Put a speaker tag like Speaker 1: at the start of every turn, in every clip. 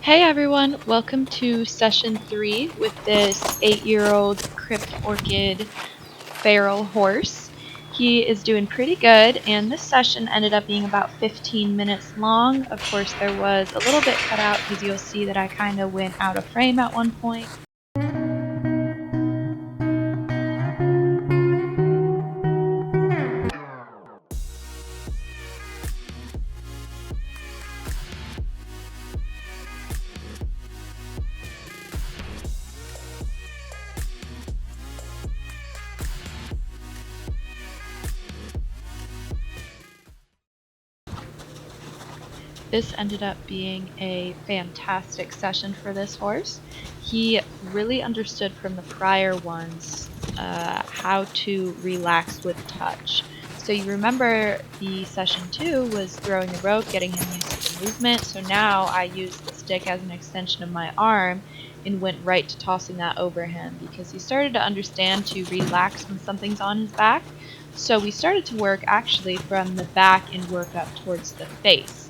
Speaker 1: Hey everyone, welcome to session 3 with this 8-year-old crypt orchid feral horse. He is doing pretty good, and this session ended up being about 15 minutes long. Of course, there was a little bit cut out because you'll see that I kind of went out of frame at one point. This ended up being a fantastic session for this horse. He really understood from the prior ones how to relax with touch. So you remember the session 2 was throwing the rope, getting him used to the movement. So now I used the stick as an extension of my arm and went right to tossing that over him because he started to understand to relax when something's on his back. So we started to work actually from the back and work up towards the face.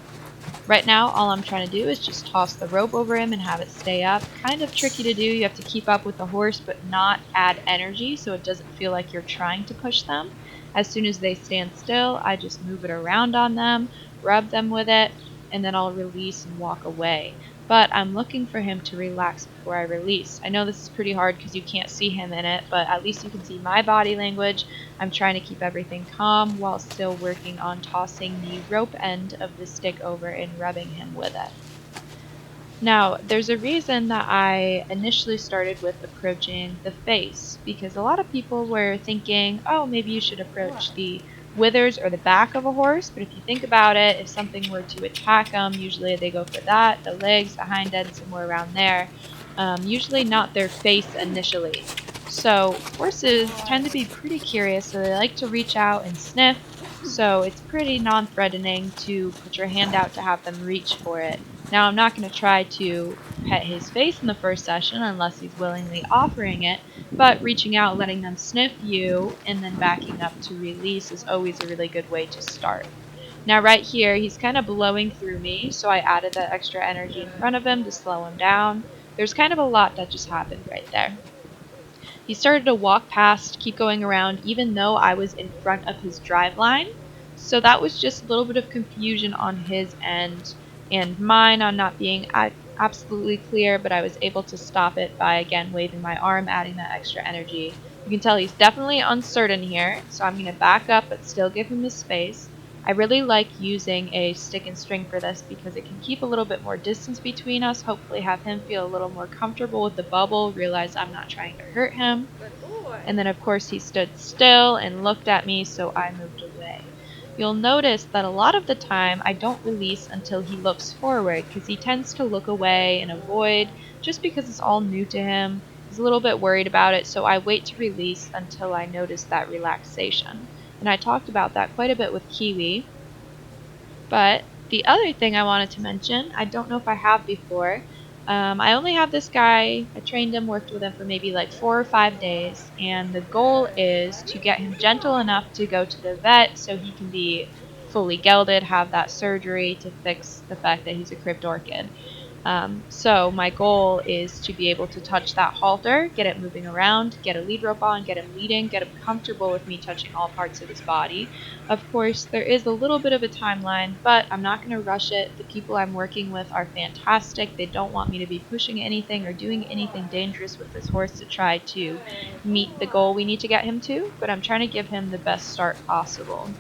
Speaker 1: Right now, all I'm trying to do is just toss the rope over him and have it stay up. Kind of tricky to do. You have to keep up with the horse but not add energy so it doesn't feel like you're trying to push them. As soon as they stand still, I just move it around on them, rub them with it, and then I'll release and walk away. But I'm looking for him to relax before I release. I know this is pretty hard because you can't see him in it, but at least you can see my body language. I'm trying to keep everything calm while still working on tossing the rope end of the stick over and rubbing him with it. Now, there's a reason that I initially started with approaching the face, because a lot of people were thinking, oh, maybe you should approach the withers or the back of a horse, but if you think about it, if something were to attack them, usually they go for that, the legs, the hind end, somewhere around there, usually not their face initially. So horses tend to be pretty curious, so they like to reach out and sniff, so it's pretty non-threatening to put your hand out to have them reach for it. Now, I'm not going to try to pet his face in the first session unless he's willingly offering it, but reaching out, letting them sniff you, and then backing up to release is always a really good way to start. Now right here, he's kind of blowing through me, so I added that extra energy in front of him to slow him down. There's kind of a lot that just happened right there. He started to walk past, keep going around, even though I was in front of his drive line. So that was just a little bit of confusion on his end and mine on not being absolutely clear, but I was able to stop it by, again, waving my arm, adding that extra energy. You can tell he's definitely uncertain here, so I'm going to back up but still give him his space. I really like using a stick and string for this because it can keep a little bit more distance between us, hopefully have him feel a little more comfortable with the bubble, realize I'm not trying to hurt him. And then of course he stood still and looked at me, so I moved away. You'll notice that a lot of the time I don't release until he looks forward because he tends to look away and avoid just because it's all new to him. He's a little bit worried about it, so I wait to release until I notice that relaxation. And I talked about that quite a bit with Kiwi. But the other thing I wanted to mention, I don't know if I have before, I only have this guy, I trained him, worked with him for maybe like 4 or 5 days, and the goal is to get him gentle enough to go to the vet so he can be fully gelded, have that surgery to fix the fact that he's a crypt orchid. So my goal is to be able to touch that halter, get it moving around, get a lead rope on, get him leading, get him comfortable with me touching all parts of his body. Of course, there is a little bit of a timeline, but I'm not going to rush it. The people I'm working with are fantastic. They don't want me to be pushing anything or doing anything dangerous with this horse to try to meet the goal we need to get him to, but I'm trying to give him the best start possible.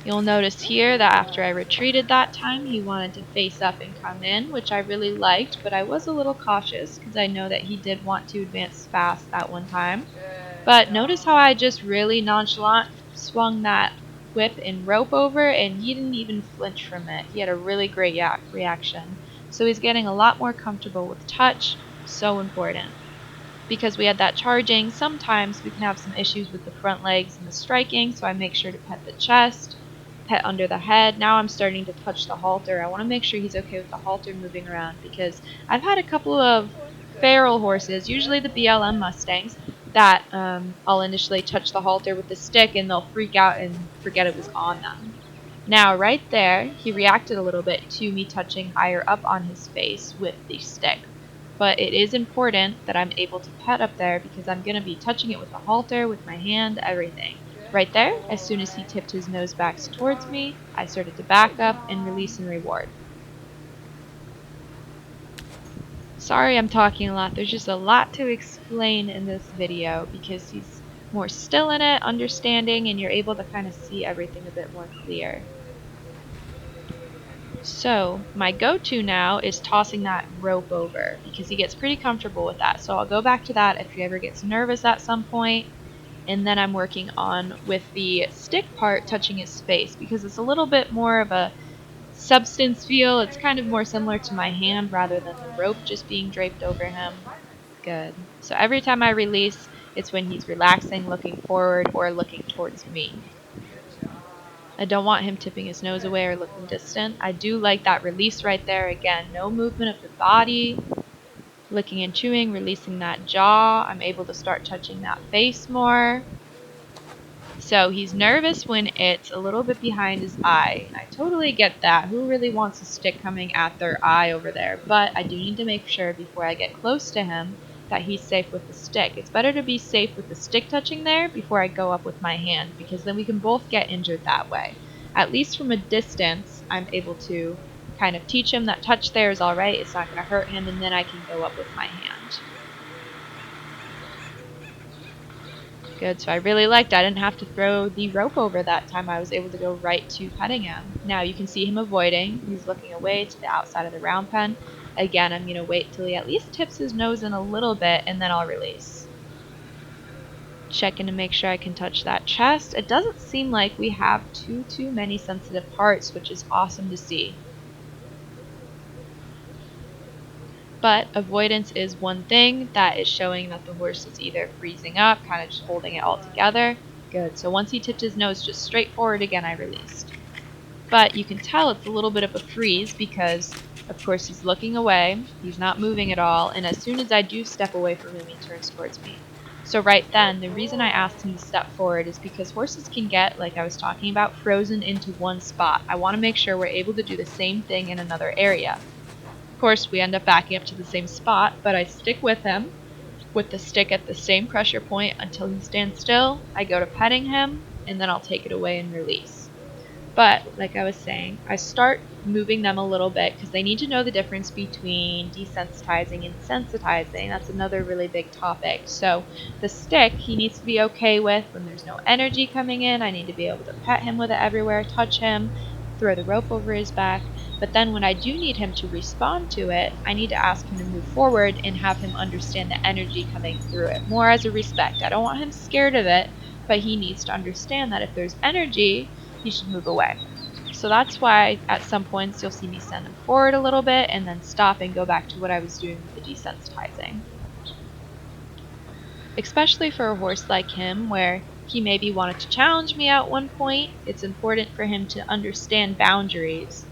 Speaker 1: You'll notice here that after I retreated that time, he wanted to face up and come in, which I really liked, but I was a little cautious because I know that he did want to advance fast that one time. But notice how I just really nonchalant swung that whip and rope over, and he didn't even flinch from it. He had a really great reaction. So he's getting a lot more comfortable with touch, so important. Because we had that charging, sometimes we can have some issues with the front legs and the striking, so I make sure to pet the chest, pet under the head. Now I'm starting to touch the halter. I want to make sure he's okay with the halter moving around because I've had a couple of feral horses, usually the BLM Mustangs, that I'll initially touch the halter with the stick and they'll freak out and forget it was on them. Now, right there, he reacted a little bit to me touching higher up on his face with the stick. But it is important that I'm able to pet up there because I'm going to be touching it with the halter, with my hand, everything. Right there, as soon as he tipped his nose back towards me, I started to back up and release and reward. Sorry I'm talking a lot. There's just a lot to explain in this video because he's more still in it, understanding, and you're able to kind of see everything a bit more clear. So my go-to now is tossing that rope over because he gets pretty comfortable with that. So I'll go back to that if he ever gets nervous at some point. And then I'm working on with the stick part touching his face because it's a little bit more of a substance feel. It's kind of more similar to my hand rather than the rope just being draped over him. Good. So every time I release, it's when he's relaxing, looking forward, or looking towards me. I don't want him tipping his nose away or looking distant. I do like that release right there. Again, no movement of the body, licking and chewing, releasing that jaw. I'm able to start touching that face more. So he's nervous when it's a little bit behind his eye. And I totally get that. Who really wants a stick coming at their eye over there? But I do need to make sure before I get close to him that he's safe with the stick. It's better to be safe with the stick touching there before I go up with my hand because then we can both get injured that way. At least from a distance, I'm able to kind of teach him that touch there is all right. It's not going to hurt him, and then I can go up with my hand. Good, so I really liked I didn't have to throw the rope over that time. I was able to go right to petting him. Now you can see him avoiding. He's looking away to the outside of the round pen. Again, I'm going to wait till he at least tips his nose in a little bit, and then I'll release. Checking to make sure I can touch that chest. It doesn't seem like we have too many sensitive parts, which is awesome to see. But avoidance is one thing that is showing that the horse is either freezing up, kind of just holding it all together. Good. So once he tipped his nose just straight forward again, I released. But you can tell it's a little bit of a freeze because, of course, he's looking away. He's not moving at all. And as soon as I do step away from him, he turns towards me. So right then, the reason I asked him to step forward is because horses can get, like I was talking about, frozen into one spot. I want to make sure we're able to do the same thing in another area. Of course, we end up backing up to the same spot, but I stick with him with the stick at the same pressure point until he stands still. I go to petting him, and then I'll take it away and release. But, like I was saying, I start moving them a little bit because they need to know the difference between desensitizing and sensitizing. That's another really big topic. So the stick, he needs to be okay with when there's no energy coming in. I need to be able to pet him with it everywhere, touch him, throw the rope over his back. But then when I do need him to respond to it, I need to ask him to move forward and have him understand the energy coming through it, more as a respect. I don't want him scared of it, but he needs to understand that if there's energy, he should move away. So that's why at some points you'll see me send him forward a little bit and then stop and go back to what I was doing with the desensitizing. Especially for a horse like him where he maybe wanted to challenge me at one point, it's important for him to understand boundaries.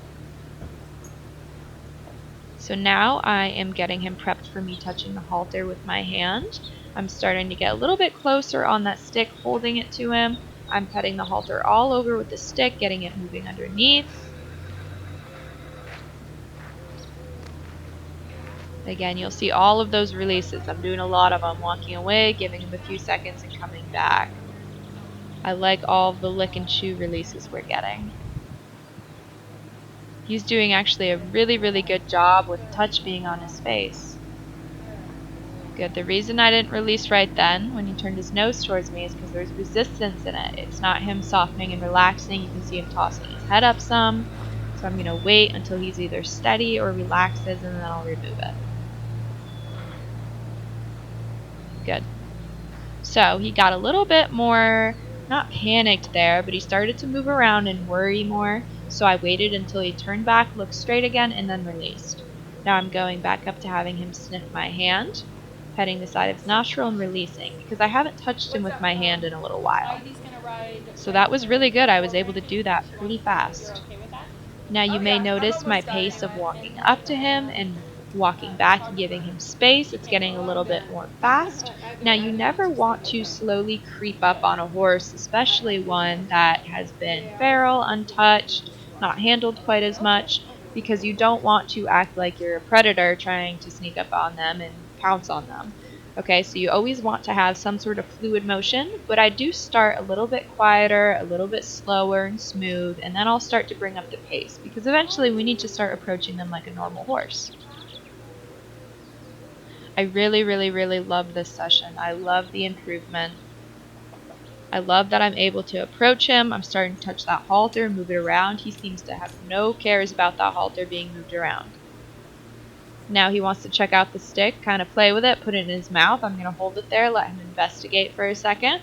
Speaker 1: So now I am getting him prepped for me touching the halter with my hand. I'm starting to get a little bit closer on that stick, holding it to him. I'm petting the halter all over with the stick, getting it moving underneath. Again, you'll see all of those releases. I'm doing a lot of them, walking away, giving him a few seconds, and coming back. I like all of the lick and chew releases we're getting. He's doing actually a really good job with touch being on his face. Good. The reason I didn't release right then when he turned his nose towards me is because there's resistance in it. It's not him softening and relaxing. You can see him tossing his head up some. So I'm going to wait until he's either steady or relaxes, and then I'll remove it. Good. So he got a little bit more, not panicked there, but he started to move around and worry more. So I waited until he turned back, looked straight again, and then released. Now I'm going back up to having him sniff my hand, petting the side of his nostril and releasing, because I haven't touched him with my hand in a little while. So that was really good. I was able to do that pretty fast. Now you may notice my pace of walking up to him and walking back and giving him space. It's getting a little bit more fast. Now, you never want to slowly creep up on a horse, especially one that has been feral, untouched, not handled quite as much, because you don't want to act like you're a predator trying to sneak up on them and pounce on them. Okay, so you always want to have some sort of fluid motion, but I do start a little bit quieter, a little bit slower and smooth, and then I'll start to bring up the pace, because eventually we need to start approaching them like a normal horse. I really, really, really love this session. I love the improvement. I love that I'm able to approach him. I'm starting to touch that halter, move it around. He seems to have no cares about that halter being moved around. Now he wants to check out the stick, kind of play with it, put it in his mouth. I'm going to hold it there, let him investigate for a second.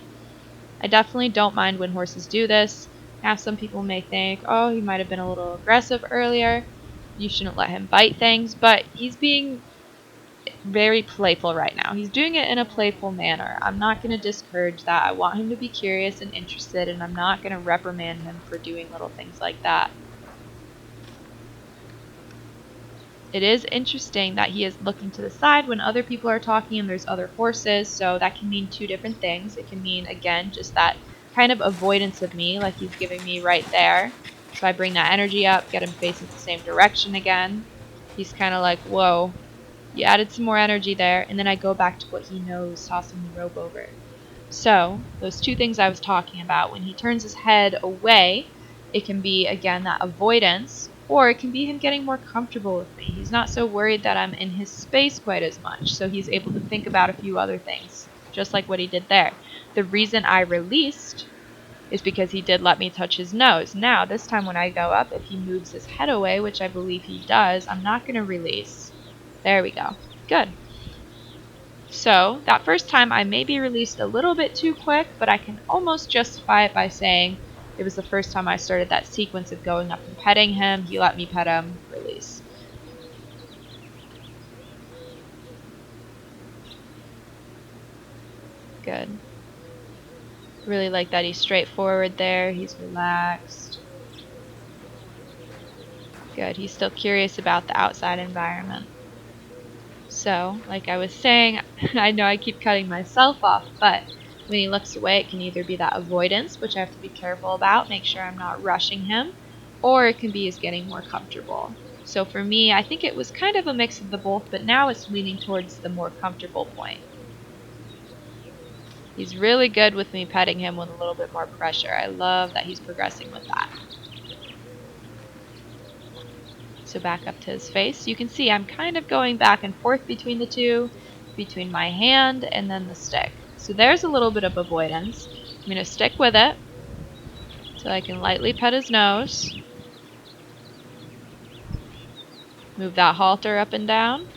Speaker 1: I definitely don't mind when horses do this. Now some people may think, oh, he might have been a little aggressive earlier. You shouldn't let him bite things, but he's being very playful right now. He's doing it in a playful manner. I'm not going to discourage that. I want him to be curious and interested, and I'm not going to reprimand him for doing little things like that. It is interesting that he is looking to the side when other people are talking and there's other horses, so that can mean two different things. It can mean, again, just that kind of avoidance of me, like he's giving me right there. So I bring that energy up, get him facing the same direction again. He's kind of like, whoa, you added some more energy there, and then I go back to what he knows, tossing the rope over. So, those two things I was talking about, when he turns his head away, it can be, again, that avoidance, or it can be him getting more comfortable with me. He's not so worried that I'm in his space quite as much, so he's able to think about a few other things, just like what he did there. The reason I released is because he did let me touch his nose. Now, this time when I go up, if he moves his head away, which I believe he does, I'm not going to release. There we go. Good. So that first time I maybe released a little bit too quick, but I can almost justify it by saying it was the first time I started that sequence of going up and petting him. He let me pet him, release. Good. Really like that he's straightforward there. He's relaxed. Good. He's still curious about the outside environment. So, like I was saying, I know I keep cutting myself off, but when he looks away, it can either be that avoidance, which I have to be careful about, make sure I'm not rushing him, or it can be his getting more comfortable. So for me, I think it was kind of a mix of the both, but now it's leaning towards the more comfortable point. He's really good with me petting him with a little bit more pressure. I love that he's progressing with that. So back up to his face. You can see I'm kind of going back and forth between the two, between my hand and then the stick. So there's a little bit of avoidance. I'm going to stick with it so I can lightly pet his nose. Move that halter up and down.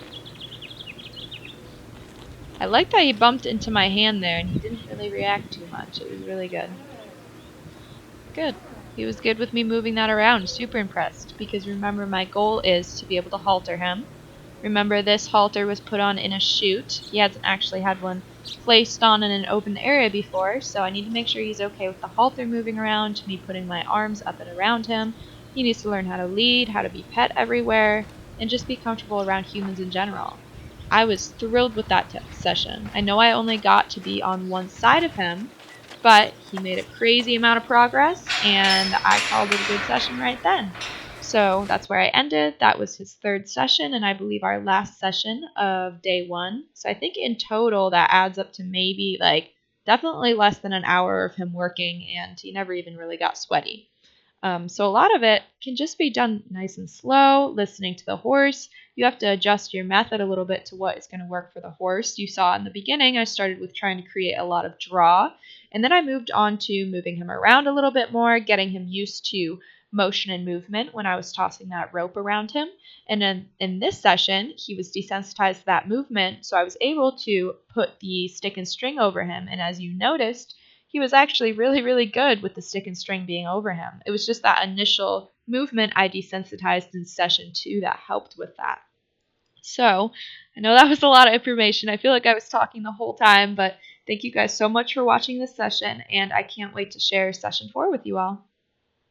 Speaker 1: I like that he bumped into my hand there and he didn't really react too much. It was really good. Good. He was good with me moving that around. Super impressed. Because remember, my goal is to be able to halter him. Remember, this halter was put on in a chute. He hasn't actually had one placed on in an open area before, so I need to make sure he's okay with the halter moving around, me putting my arms up and around him. He needs to learn how to lead, how to be pet everywhere, and just be comfortable around humans in general. I was thrilled with that session. I know I only got to be on one side of him, but he made a crazy amount of progress, and I called it a good session right then. So that's where I ended. That was his third session, and I believe our last session of day 1. So I think in total that adds up to maybe definitely less than an hour of him working, and he never even really got sweaty. So a lot of it can just be done nice and slow, listening to the horse. You have to adjust your method a little bit to what is going to work for the horse. You saw in the beginning, I started with trying to create a lot of draw, and then I moved on to moving him around a little bit more, getting him used to motion and movement when I was tossing that rope around him. And then in this session, he was desensitized to that movement, so I was able to put the stick and string over him. And as you noticed, he was actually really, really good with the stick and string being over him. It was just that initial movement I desensitized in session 2 that helped with that. So I know that was a lot of information. I feel like I was talking the whole time, but thank you guys so much for watching this session, and I can't wait to share session 4 with you all.